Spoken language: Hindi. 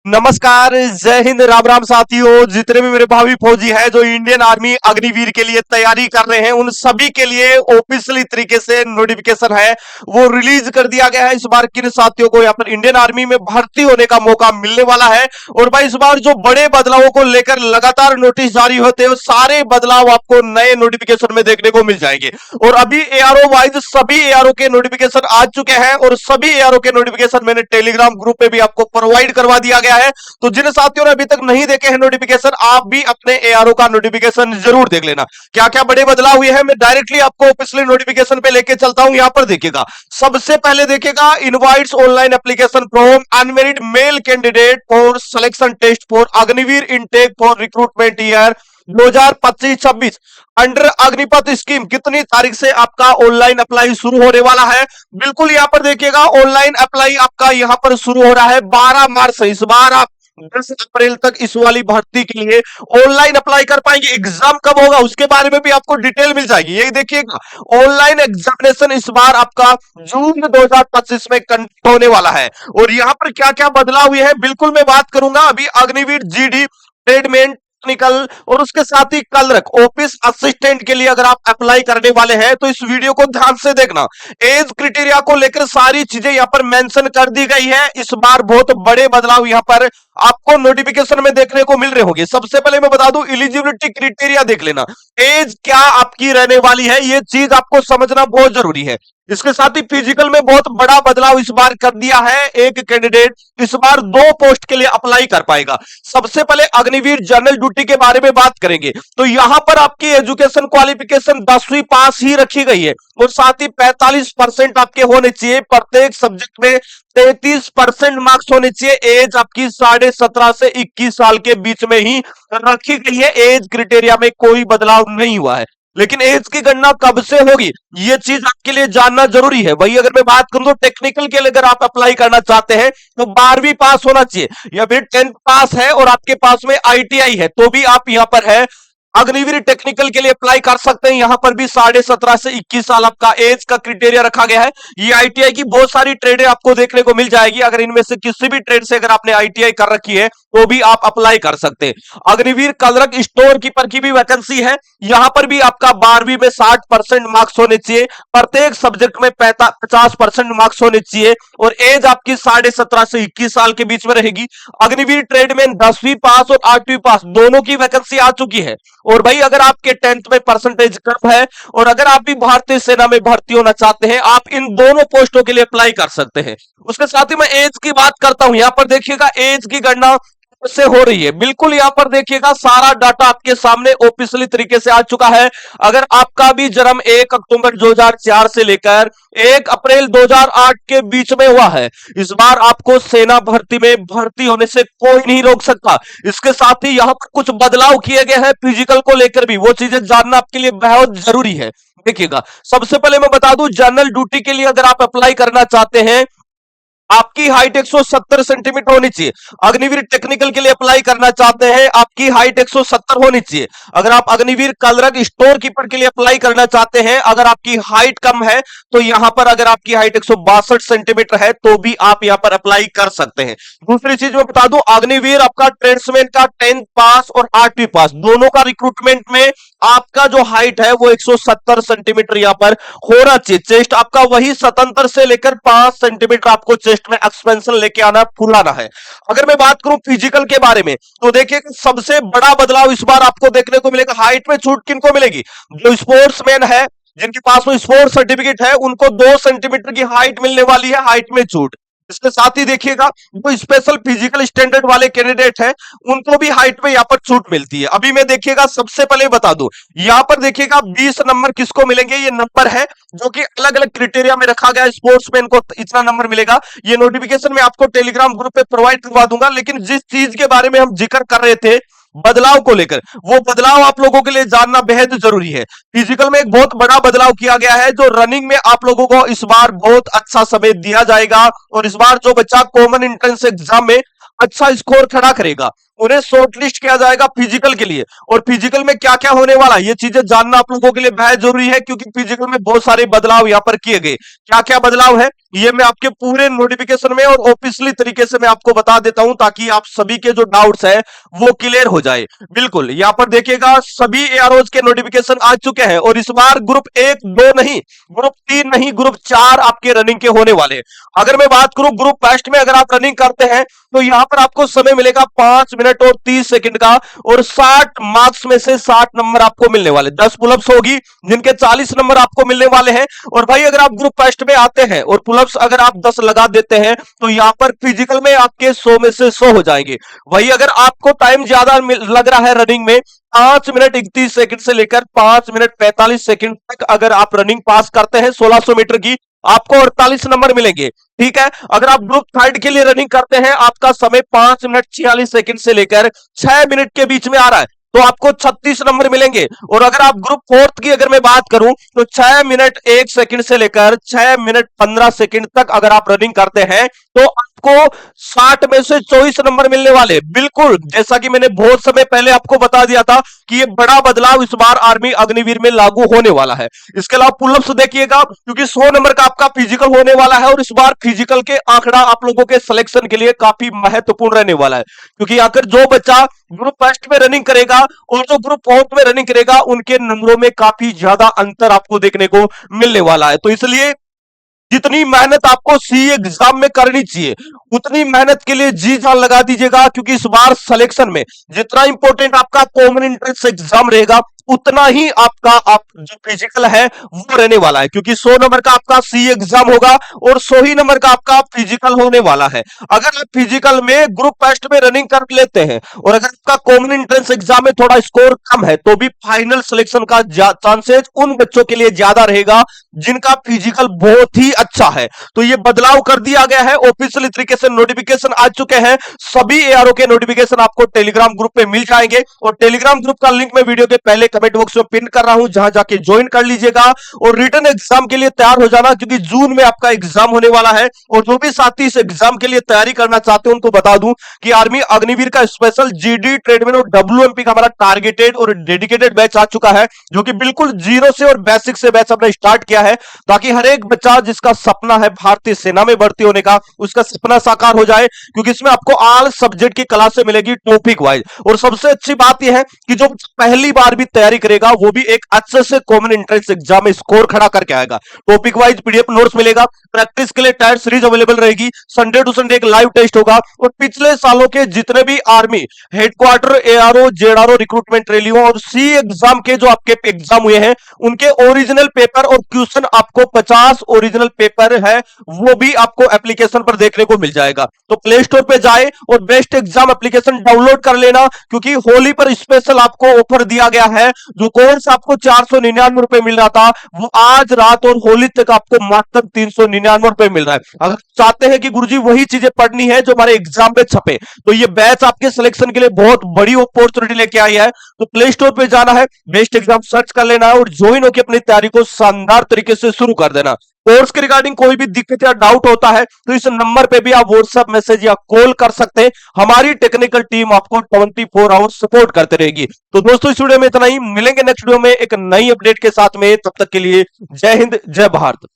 नमस्कार, जय हिंद, राम राम साथियों। जितने भी मेरे भावी फौजी हैं जो इंडियन आर्मी अग्निवीर के लिए तैयारी कर रहे हैं, उन सभी के लिए ऑफिशियली तरीके से नोटिफिकेशन है वो रिलीज कर दिया गया है। इस बार किन साथियों को यहाँ पर इंडियन आर्मी में भर्ती होने का मौका मिलने वाला है। और भाई इस बार जो बड़े बदलावों को लेकर लगातार नोटिस जारी होते हैं, सारे बदलाव आपको नए नोटिफिकेशन में देखने को मिल जाएंगे। और अभी एआरओ वाइज सभी एआरओ के नोटिफिकेशन आ चुके हैं और सभी एआरओ के नोटिफिकेशन मैंने टेलीग्राम ग्रुप पे भी आपको प्रोवाइड करवा दिया गया है। तो जिन साथियों ने अभी तक नहीं देखे हैं नोटिफिकेशन, आप भी अपने एआरओ का नोटिफिकेशन जरूर देख लेना। क्या क्या बड़े बदलाव हुए हैं मैं डायरेक्टली आपको पिछले नोटिफिकेशन पे लेके चलता हूं। यहां पर देखिएगा, सबसे पहले देखिएगा, invites online application from unmarried male candidate for selection test for Agniveer intake for recruitment year 2025-26 under Agnipath scheme. कितनी तारीख से आपका ऑनलाइन अप्लाई शुरू होने वाला है? बिल्कुल यहां पर देखिएगा, ऑनलाइन अप्लाई आपका यहां पर शुरू हो रहा है 12 मार्च से। इस बार आप 10 अप्रैल तक इस वाली भर्ती के लिए ऑनलाइन अप्लाई कर पाएंगे। एग्जाम कब होगा उसके बारे में भी आपको डिटेल मिल जाएगी। ये देखिएगा, ऑनलाइन एग्जामिनेशन इस बार आपका जून 2025 में कंडक्ट होने वाला है। और यहां पर क्या क्या बदलाव हुए हैं बिल्कुल मैं बात करूंगा। अभी अग्निवीर जीडी ट्रेडमेन टेक्निकल और उसके साथ ही क्लर्क ऑफिस असिस्टेंट के लिए अगर आप अप्लाई करने वाले हैं तो इस वीडियो को ध्यान से देखना। एज क्राइटेरिया को लेकर सारी चीजें यहां पर मेंशन कर दी गई है। इस बार बहुत बड़े बदलाव यहां पर आपको नोटिफिकेशन में देखने को मिल रहे होंगे। सबसे पहले मैं बता दूं, एलिजिबिलिटी क्राइटेरिया देख लेना। एज क्या आपकी रहने वाली है, ये चीज आपको समझना बहुत जरूरी है। इसके साथ ही फिजिकल में बहुत बड़ा बदलाव इस बार कर दिया है। एक कैंडिडेट इस बार 2 पोस्ट के लिए अप्लाई कर पाएगा। सबसे पहले अग्निवीर जनरल ड्यूटी के बारे में बात करेंगे तो यहां पर आपकी एजुकेशन क्वालिफिकेशन 10वीं पास ही रखी गई है और साथ ही 45% आपके होने चाहिए प्रत्येक सब्जेक्ट में। 33% मार्क्स होने चाहिए। एज आपकी 17.5 से 21 साल के बीच में ही रखी गई है। एज क्राइटेरिया में कोई बदलाव नहीं हुआ है। लेकिन एज की गणना कब से होगी ये चीज आपके लिए जानना जरूरी है। वही अगर मैं बात करूं तो टेक्निकल के लिए अगर आप अप्लाई करना चाहते हैं तो 12वीं पास होना चाहिए या फिर 10th पास है और आपके पास में आईटीआई है तो भी आप यहां पर है अग्निवीर टेक्निकल के लिए अप्लाई कर सकते हैं। यहां पर भी 17.5 से 21 साल आपका एज का क्राइटेरिया रखा गया है। ये आईटीआई की बहुत सारी ट्रेडें आपको देखने को मिल जाएगी। अगर इनमें से किसी भी ट्रेड से अगर आपने आईटीआई कर रखी है तो भी आप अप्लाई कर सकते हैं। अग्निवीर क्लर्क स्टोर कीपर की भी वैकेंसी है। यहां पर भी आपका 12वीं में 60% मार्क्स होने चाहिए। प्रत्येक सब्जेक्ट में 50% मार्क्स होने चाहिए और एज आपकी 17.5 से 21 साल के बीच में रहेगी। अग्निवीर ट्रेडमैन 10वीं पास और 8वीं पास दोनों की वैकेंसी आ चुकी है। और भाई अगर आपके 10th में परसेंटेज कम है और अगर आप भी भारतीय सेना में भर्ती होना चाहते हैं, आप इन दोनों पोस्टों के लिए अप्लाई कर सकते हैं। उसके साथ ही मैं एज की बात करता हूं। यहां पर देखिएगा, एज की गणना से हो रही है। बिल्कुल यहां पर देखिएगा, सारा डाटा आपके सामने ऑफिशियली तरीके से आ चुका है। अगर आपका भी जन्म 1 अक्टूबर 2004 से लेकर 1 अप्रैल 2008 के बीच में हुआ है, इस बार आपको सेना भर्ती में भर्ती होने से कोई नहीं रोक सकता। इसके साथ ही यहां पर कुछ बदलाव किए गए हैं फिजिकल को लेकर भी, वो चीजें जानना आपके लिए बहुत जरूरी है। देखिएगा, सबसे पहले मैं बता दूं, जनरल ड्यूटी के लिए अगर आप अप्लाई करना चाहते हैं, आपकी हाइट 170 सेंटीमीटर होनी चाहिए। अग्निवीर टेक्निकल के लिए अप्लाई करना चाहते हैं, आपकी हाइट 170 होनी चाहिए। अगर आप अग्निवीर क्लर्क स्टोर कीपर के लिए अप्लाई करना चाहते हैं, अगर आपकी हाइट कम है तो यहां पर अगर आपकी हाइट 162 सेंटीमीटर है तो भी आप यहां पर अप्लाई कर सकते हैं। दूसरी चीज मैं बता दूं, अग्निवीर आपका ट्रेड्समैन का 10th पास और 8वीं पास दोनों का रिक्रूटमेंट में आपका जो हाइट है वो 170 सेंटीमीटर यहां पर होना चाहिए। चेस्ट आपका वही 77 से लेकर 5 सेंटीमीटर आपको चेस्ट में एक्सपेंशन लेके आना, फुलाना है। अगर मैं बात करूं फिजिकल के बारे में तो देखिए, सबसे बड़ा बदलाव इस बार आपको देखने को मिलेगा। हाइट में छूट किनको मिलेगी? जो स्पोर्ट्समैन है, जिनके पास में स्पोर्ट्स सर्टिफिकेट है, उनको 2 सेंटीमीटर की हाइट मिलने वाली है, हाइट में छूट। इसके साथ ही देखिएगा, जो स्पेशल फिजिकल स्टैंडर्ड वाले कैंडिडेट हैं उनको भी हाइट में यहां पर छूट मिलती है। अभी मैं देखिएगा, सबसे पहले बता दूं, यहां पर देखिएगा 20 नंबर किसको मिलेंगे। ये नंबर है जो कि अलग अलग क्राइटेरिया में रखा गया है। स्पोर्ट्समैन को इतना नंबर मिलेगा। ये नोटिफिकेशन मैं आपको टेलीग्राम ग्रुप पे प्रोवाइड करवा दूंगा। लेकिन जिस चीज के बारे में हम जिक्र कर रहे थे बदलाव को लेकर, वो बदलाव आप लोगों के लिए जानना बेहद जरूरी है। फिजिकल में एक बहुत बड़ा बदलाव किया गया है। जो रनिंग में आप लोगों को इस बार बहुत अच्छा समय दिया जाएगा और इस बार जो बच्चा कॉमन एंट्रेंस एग्जाम में अच्छा स्कोर खड़ा करेगा उन्हें शॉर्टलिस्ट किया जाएगा फिजिकल के लिए। और फिजिकल में क्या क्या होने वाला है ये चीजें जानना आप लोगों के लिए बेहद जरूरी है, क्योंकि फिजिकल में बहुत सारे बदलाव यहाँ पर किए गए। क्या क्या बदलाव है ये मैं आपके पूरे नोटिफिकेशन में और ऑफिशियली तरीके से मैं आपको बता देता हूं, ताकि आप सभी के जो डाउट्स है वो क्लियर हो जाए। बिल्कुल यहाँ पर देखिएगा सभी एआरओज के नोटिफिकेशन आ चुके हैं, और इस बार ग्रुप 1-2 नहीं, ग्रुप 3 नहीं, ग्रुप 4 आपके रनिंग के होने वाले हैं। अगर मैं बात करूं ग्रुप फर्स्ट में अगर आप रनिंग करते हैं तो यहां पर आपको समय मिलेगा 5 मिनट और 30 सेकंड का, और 60 मार्क्स में से 60 नंबर आपको मिलने वाले। 10 पुलअप्स होगी जिनके 40 नंबर आपको मिलने वाले हैं। और भाई अगर आप ग्रुप फर्स्ट में आते हैं और पुलअप्स अगर आप 10 लगा देते हैं तो यहां पर फिजिकल में आपके 100 में से 100 हो जाएंगे। वही अगर आपको टाइम ज्यादा लग रहा है रनिंग में, 5 मिनट 31 सेकंड से लेकर 5 मिनट 45 सेकंड तक अगर आप रनिंग पास करते हैं 1600 मीटर की, आपको 48 नंबर मिलेंगे। ठीक है, अगर आप ग्रुप थर्ड के लिए रनिंग करते हैं आपका समय 5 मिनट 46 सेकंड से लेकर 6 मिनट के बीच में आ रहा है, तो आपको 36 नंबर मिलेंगे। और अगर आप ग्रुप फोर्थ की अगर मैं बात करूं तो 6 मिनट 1 सेकंड से लेकर 6 मिनट 15 सेकंड तक अगर आप रनिंग करते हैं तो आपको 60 में से 24 नंबर मिलने वाले। बिल्कुल जैसा कि मैंने बहुत समय पहले आपको बता दिया था कि ये बड़ा बदलाव इस बार आर्मी अग्निवीर में लागू होने वाला है। इसके अलावा पुलअप्स देखिएगा, क्योंकि 100 नंबर का आपका फिजिकल होने वाला है, और इस बार फिजिकल के आंकड़ा आप लोगों के सिलेक्शन के लिए काफी महत्वपूर्ण रहने वाला है। क्योंकि आखिर जो बच्चा ग्रुप फर्स्ट में रनिंग करेगा और जो ग्रुप फोर्थ में रनिंग करेगा उनके नंबरों में काफी ज्यादा अंतर आपको देखने को मिलने वाला है। तो इसलिए जितनी मेहनत आपको सी एग्जाम में करनी चाहिए उतनी मेहनत के लिए जी जान लगा दीजिएगा, क्योंकि इस बार सिलेक्शन में जितना इंपॉर्टेंट आपका कॉमन एंट्रेंस एग्जाम रहेगा उतना ही आपका आप जो फिजिकल है वो रहने वाला है। क्योंकि 100 नंबर का आपका सी एग्जाम होगा और 100 ही नंबर का आपका फिजिकल होने वाला है। अगर आप फिजिकल में ग्रुप टेस्ट में रनिंग कर लेते हैं और अगर आपका कॉमन एंट्रेंस एग्जाम में थोड़ा स्कोर कम है तो भी फाइनल सिलेक्शन का चांसेस उन बच्चों के लिए ज्यादा रहेगा जिनका फिजिकल बहुत ही अच्छा है। तो ये बदलाव कर दिया गया है, ऑफिशियल तरीके से नोटिफिकेशन आ चुके हैं। सभी एआरओ के नोटिफिकेशन आपको टेलीग्राम ग्रुप पे मिल जाएंगे, और टेलीग्राम ग्रुप का लिंक मैं वीडियो के पहले कमेंट बॉक्स में पिन कर रहा हूं, जहां जाके ज्वाइन कर लीजिएगा और रिटर्न एग्जाम के लिए तैयार हो जाना, क्योंकि जून में आपका एग्जाम होने वाला है। और जो भी साथी इस एग्जाम के लिए तैयारी करना चाहते हैं उनको बता दूं कि आर्मी अग्निवीर का स्पेशल जीडी ट्रेडमैन और डब्ल्यूएमपी का हमारा टारगेटेड और डेडिकेटेड बैच आ चुका है, जो कि बिल्कुल जीरो से और बेसिक से बैच हमने स्टार्ट किया है, ताकि हर एक बच्चा जिसका सपना है भारतीय सेना में भर्ती होने का उसका सपना साकार हो जाए। क्योंकि इसमें आपको ऑल सब्जेक्ट की क्लासें मिलेगी टॉपिक वाइज, और सबसे अच्छी बात यह है कि जो पहली बार भी तैयारी करेगा वो भी एक अच्छे से कॉमन एंट्रेंस एग्जाम में स्कोर खड़ा करके आएगा। टॉपिक वाइज पीडीएफ नोट्स मिलेगा, प्रैक्टिस के लिए टायर सीरीज अवेलेबल रहेगी, संडे टू संडे एक लाइव टेस्ट होगा, और पिछले सालों के जितने भी army headquarter ARO ZRO recruitment रैलियों और सी एग्जाम के जो आपके एग्जाम हुए हैं उनके ओरिजिनल पेपर और क्वेश्चन आपको 50 ओरिजिनल पेपर है वो भी आपको एप्लीकेशन पर देखने को मिल जाएगा। तो प्ले स्टोर पे जाए और बेस्ट एग्जाम एप्लीकेशन डाउनलोड कर लेना, क्योंकि होली पर स्पेशल आपको ऑफर दिया गया है। जो कोर्स आपको 499 रुपए मिल रहा था वो आज रात और होली तक आपको मात्र 399 रुपए मिल रहा है। अगर चाहते हैं कि गुरुजी वही चीजें पढ़नी है जो हमारे एग्जाम पे छपे, तो ये बैच आपके सिलेक्शन के लिए बहुत बड़ी अपॉर्चुनिटी लेके आई है। तो प्ले स्टोर पे जाना है, बेस्ट एग्जाम सर्च कर लेना है और ज्वाइन होकर अपनी तैयारी को शानदार तरीके से शुरू कर देना। कोर्स के रिगार्डिंग कोई भी दिक्कत या डाउट होता है तो इस नंबर पे भी आप व्हाट्सएप मैसेज या कॉल कर सकते हैं, हमारी टेक्निकल टीम आपको 24 आवर्स सपोर्ट करते रहेगी। तो दोस्तों इस वीडियो में इतना ही, मिलेंगे नेक्स्ट वीडियो में एक नई अपडेट के साथ में, तब तक के लिए जय हिंद जय भारत।